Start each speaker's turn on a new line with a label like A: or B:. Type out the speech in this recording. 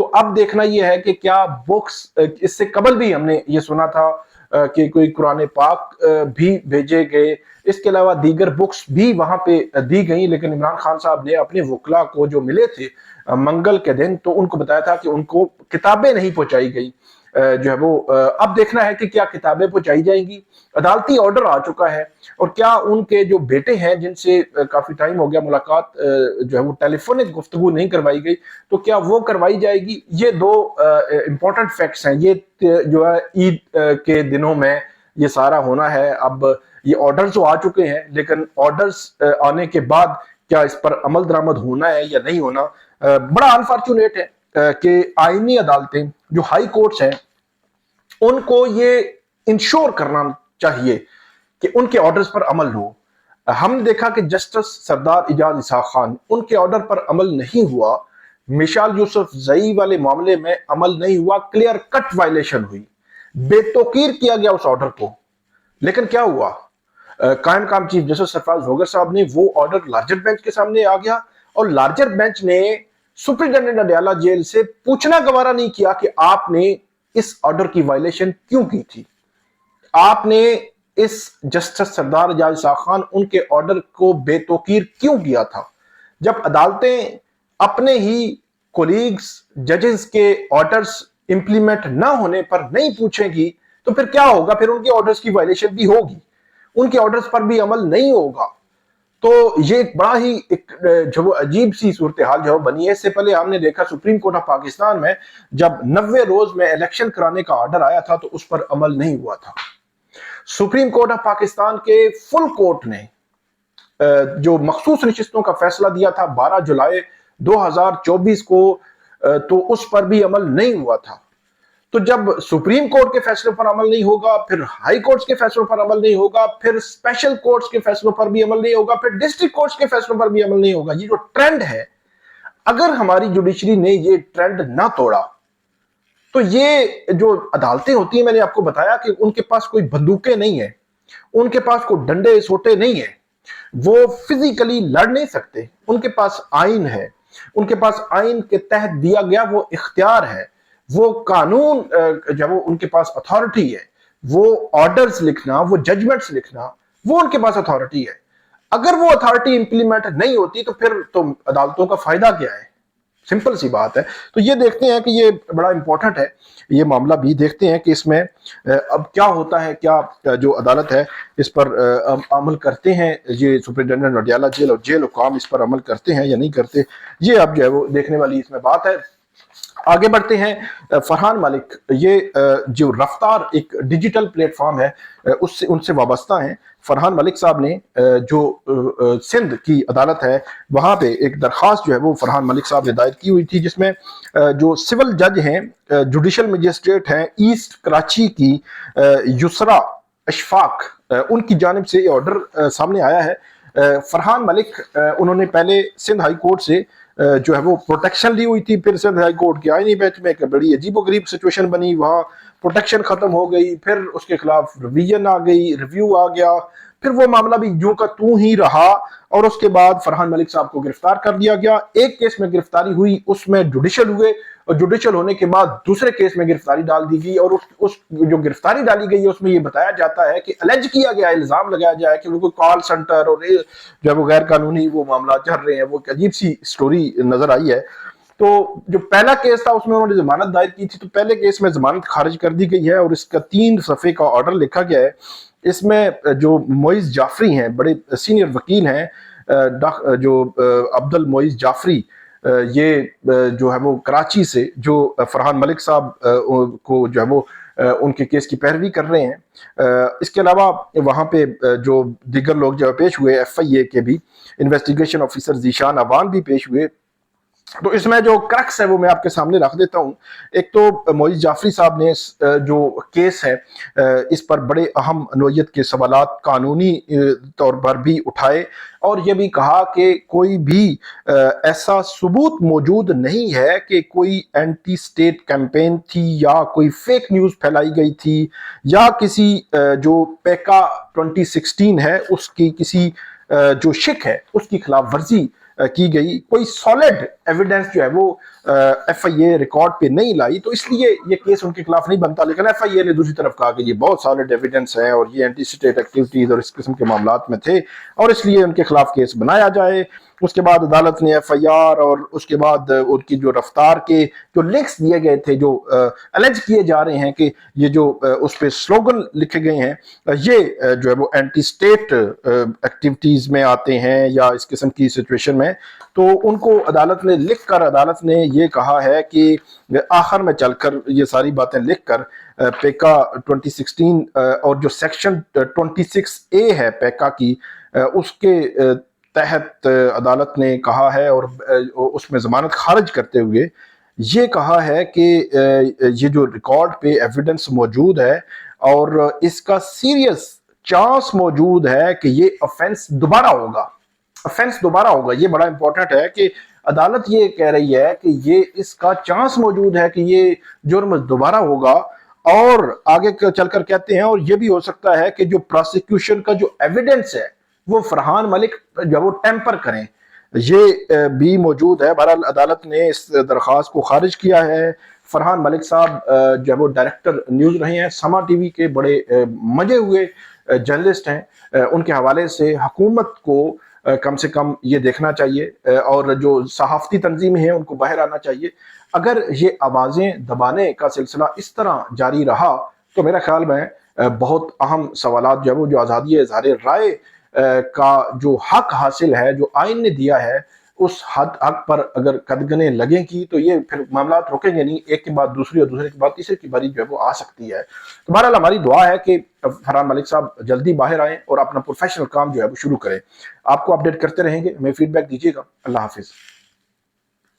A: تو اب دیکھنا یہ ہے کہ کیا بکس، اس سے قبل بھی ہم نے یہ سنا تھا کہ کوئی قرآن پاک بھی بھیجے گئے، اس کے علاوہ دیگر بکس بھی وہاں پہ دی گئیں، لیکن عمران خان صاحب نے اپنے وکلا کو جو ملے تھے منگل کے دن، تو ان کو بتایا تھا کہ ان کو کتابیں نہیں پہنچائی گئی جو ہے وہ اب دیکھنا ہے کہ کیا کتابیں پہنچائی جائیں گی۔ عدالتی آرڈر آ چکا ہے، اور کیا ان کے جو بیٹے ہیں جن سے کافی ٹائم ہو گیا ملاقات جو ہے وہ ٹیلی فونک گفتگو نہیں کروائی گئی، تو کیا وہ کروائی جائے گی؟ یہ دو امپورٹنٹ فیکٹس ہیں، یہ جو ہے عید کے دنوں میں یہ سارا ہونا ہے۔ اب یہ آرڈرز تو آ چکے ہیں، لیکن آرڈرز آنے کے بعد کیا اس پر عمل درآمد ہونا ہے یا نہیں ہونا؟ بڑا انفارچونیٹ ہے کہ آئینی عدالتیں جو ہائی کورٹس ہیں ان کو یہ انشور کرنا چاہیے کہ ان کے آرڈرز پر عمل ہو۔ ہم نے دیکھا کہ جسٹس سردار اعجاز اسحاق خان، ان کے آرڈر پر عمل نہیں ہوا، مشال یوسف زئی والے معاملے میں عمل نہیں ہوا، کلیئر کٹ وائلیشن ہوئی، بے توقیر کیا گیا اس آرڈر کو، لیکن کیا ہوا؟ قائم مقام چیف جسٹس سرفراز ہوگر صاحب نے وہ آرڈر لارجر بینچ کے سامنے آ گیا، اور لارجر بینچ نے سپرنٹینڈنٹ اڈیالہ جیل سے پوچھنا گوارا نہیں کیا کہ آپ نے اس آرڈر کی وائلیشن کیوں کی تھی، آپ نے اس جسٹس سردار اعجاز اسحاق خان ان کے آرڈر کو بے توقیر کیوں کیا تھا؟ جب عدالتیں اپنے ہی کولیگز ججز کے آرڈرز امپلیمنٹ نہ ہونے پر نہیں پوچھیں گی تو پھر کیا ہوگا؟ پھر ان کے آرڈرز کی وائلیشن بھی ہوگی، ان کے آرڈرز پر بھی عمل نہیں ہوگا۔ تو یہ ایک بڑا ہی جو وہ عجیب سی صورتحال جو بنی ہے۔ اس سے پہلے ہم نے دیکھا سپریم کورٹ آف پاکستان میں جب 90 روز میں الیکشن کرانے کا آرڈر آیا تھا تو اس پر عمل نہیں ہوا تھا۔ سپریم کورٹ آف پاکستان کے فل کورٹ نے جو مخصوص نشستوں کا فیصلہ دیا تھا 12 جولائی 2024 کو، تو اس پر بھی عمل نہیں ہوا تھا۔ تو جب سپریم کورٹ کے فیصلوں پر عمل نہیں ہوگا، پھر ہائی کورٹس کے فیصلوں پر عمل نہیں ہوگا، پھر اسپیشل کورٹس کے فیصلوں پر بھی عمل نہیں ہوگا، پھر ڈسٹرکٹ کورٹس کے فیصلوں پر بھی عمل نہیں ہوگا، یہ جو ٹرینڈ ہے، اگر ہماری جوڈیشری نے یہ ٹرینڈ نہ توڑا تو یہ جو عدالتیں ہوتی ہیں، میں نے آپ کو بتایا کہ ان کے پاس کوئی بندوقیں نہیں ہیں، ان کے پاس کوئی ڈنڈے سوٹے نہیں ہیں، وہ فزیکلی لڑ نہیں سکتے، ان کے پاس آئین ہے، ان کے پاس آئین کے تحت دیا گیا وہ اختیار ہے، وہ قانون جب وہ ان کے پاس اتھارٹی ہے، وہ آرڈرز لکھنا، وہ ججمنٹس لکھنا، وہ ان کے پاس اتھارٹی ہے۔ اگر وہ اتھارٹی امپلیمنٹ نہیں ہوتی تو پھر تو عدالتوں کا فائدہ کیا ہے؟ سمپل سی بات ہے۔ تو یہ دیکھتے ہیں کہ یہ بڑا امپورٹنٹ ہے یہ معاملہ بھی، دیکھتے ہیں کہ اس میں اب کیا ہوتا ہے، کیا جو عدالت ہے اس پر عمل کرتے ہیں، یہ سپرنٹینڈنٹ اڈیالہ جیل اور جیل حکام اس پر عمل کرتے ہیں یا نہیں کرتے، یہ اب جو ہے وہ دیکھنے والی اس میں بات ہے۔ آگے بڑھتے ہیں۔ فرحان ملک، یہ جو رفتار ایک ڈیجیٹل پلیٹ فارم ہے ان سے وابستہ ہیں۔ فرحان ملک صاحب نے جو سندھ کی عدالت ہے وہاں پہ ایک درخواست جو ہے وہ فرحان ملک صاحب نے دائر کی ہوئی تھی، جس میں جو سول جج ہیں، جوڈیشل مجسٹریٹ ہیں ایسٹ کراچی کی یسرا اشفاق، ان کی جانب سے یہ آرڈر سامنے آیا ہے۔ فرحان ملک انہوں نے پہلے سندھ ہائی کورٹ سے جو ہے وہ پروٹیکشن لی ہوئی تھی، پھر سندھ ہائی کورٹ کے آئینی بینچ میں ایک بڑی عجیب و غریب سچویشن بنی، وہاں پروٹیکشن ختم ہو گئی، پھر اس کے خلاف ریویژن آ گئی، ریویو آ گیا، پھر وہ معاملہ بھی یوں کا توں ہی رہا، اور اس کے بعد فرحان ملک صاحب کو گرفتار کر لیا گیا۔ ایک کیس میں گرفتاری ہوئی، اس میں جوڈیشل ہوئے، اور جوڈیشل ہونے کے بعد دوسرے کیس میں گرفتاری ڈال دی گئی، اور اس جو گرفتاری ڈالی گئی ہے اس میں یہ بتایا جاتا ہے کہ الج کیا گیا، الزام لگایا جائے کہ وہ کوئی کال سنٹر اور جو وہ غیر قانونی وہ معاملات چل رہے ہیں، وہ عجیب سی سٹوری نظر آئی ہے۔ تو جو پہلا کیس تھا اس میں انہوں نے ضمانت دائر کی تھی، تو پہلے کیس میں ضمانت خارج کر دی گئی ہے اور اس کا 3 صفحے کا آرڈر لکھا گیا ہے۔ اس میں جو معیز جعفری ہیں، بڑے سینئر وکیل ہیں، جو عبد المعیز جعفری، یہ جو ہے وہ کراچی سے جو فرحان ملک صاحب کو جو ہے وہ ان کے کیس کی پیروی کر رہے ہیں۔ اس کے علاوہ وہاں پہ جو دیگر لوگ جو پیش ہوئے، ایف آئی اے کے بھی انویسٹیگیشن آفیسر ذیشان اوان بھی پیش ہوئے۔ تو اس میں جو کرکس ہے وہ میں آپ کے سامنے رکھ دیتا ہوں۔ ایک تو معیز جعفری صاحب نے جو کیس ہے اس پر بڑے اہم نوعیت کے سوالات قانونی طور پر بھی اٹھائے، اور یہ بھی کہا کہ کوئی بھی ایسا ثبوت موجود نہیں ہے کہ کوئی اینٹی سٹیٹ کیمپین تھی یا کوئی فیک نیوز پھیلائی گئی تھی، یا کسی جو پیکا 2016 ہے اس کی کسی جو شک ہے اس کی خلاف ورزی کی گئی، کوئی سالڈ ایویڈنس جو ہے وہ ایف آئی اے ریکارڈ پہ نہیں لائی تو اس لیے یہ کیس ان کے خلاف نہیں بنتا. لیکن ایف آئی اے نے دوسری طرف کہا کہ یہ بہت سالڈ ایویڈنس ہیں اور یہ اینٹی اسٹیٹ ایکٹیویٹیز اور اس قسم کے معاملات میں تھے اور اس لیے ان کے خلاف کیس بنایا جائے. اس کے بعد عدالت نے ایف آئی آر اور اس کے بعد ان کی جو رفتار کے جو لنکس دیے گئے تھے جو الیج کیے جا رہے ہیں کہ یہ جو اس پہ سلوگن لکھے گئے ہیں یہ جو ہے وہ اینٹی اسٹیٹ ایکٹیویٹیز میں آتے ہیں یا اس قسم کی سچویشن میں, تو ان کو عدالت نے لکھ کر عدالت نے یہ کہا ہے کہ آخر میں چل کر یہ ساری باتیں لکھ کر پیکا 2016 اور جو سیکشن 26A ہے پیکا کی اس کے تحت عدالت نے کہا ہے اور اس میں ضمانت خارج کرتے ہوئے یہ کہا ہے کہ یہ جو ریکارڈ پہ ایویڈنس موجود ہے اور اس کا سیریس چانس موجود ہے کہ یہ افینس دوبارہ ہوگا. یہ بڑا امپورٹنٹ ہے کہ عدالت یہ کہہ رہی ہے کہ یہ اس کا چانس موجود ہے کہ یہ جرم دوبارہ ہوگا, اور آگے چل کر کہتے ہیں اور یہ بھی ہو سکتا ہے کہ جو پروسیکیوشن کا جو ایویڈنس ہے وہ فرحان ملک جو وہ ٹیمپر کریں, یہ بھی موجود ہے. بہرحال عدالت نے اس درخواست کو خارج کیا ہے. فرحان ملک صاحب جو وہ ڈائریکٹر نیوز رہے ہیں, سما ٹی وی کے بڑے مجے ہوئے جرنلسٹ ہیں, ان کے حوالے سے حکومت کو کم سے کم یہ دیکھنا چاہیے اور جو صحافتی تنظیمیں ہیں ان کو باہر آنا چاہیے. اگر یہ آوازیں دبانے کا سلسلہ اس طرح جاری رہا تو میرا خیال میں بہت اہم سوالات جو ہے وہ جو آزادی اظہار رائے کا جو حق حاصل ہے جو آئین نے دیا ہے اس حق پر اگر قدغنیں لگیں گی تو یہ پھر معاملات رکیں گے نہیں, ایک کے بعد دوسری اور دوسرے کے بعد تیسرے کی باری جو ہے وہ آ سکتی ہے. تو بہرحال ہماری دعا ہے کہ فرحان ملک صاحب جلدی باہر آئیں اور اپنا پروفیشنل کام جو ہے وہ شروع کریں. آپ کو اپڈیٹ کرتے رہیں گے, ہمیں فیڈ بیک دیجیے گا. اللہ حافظ.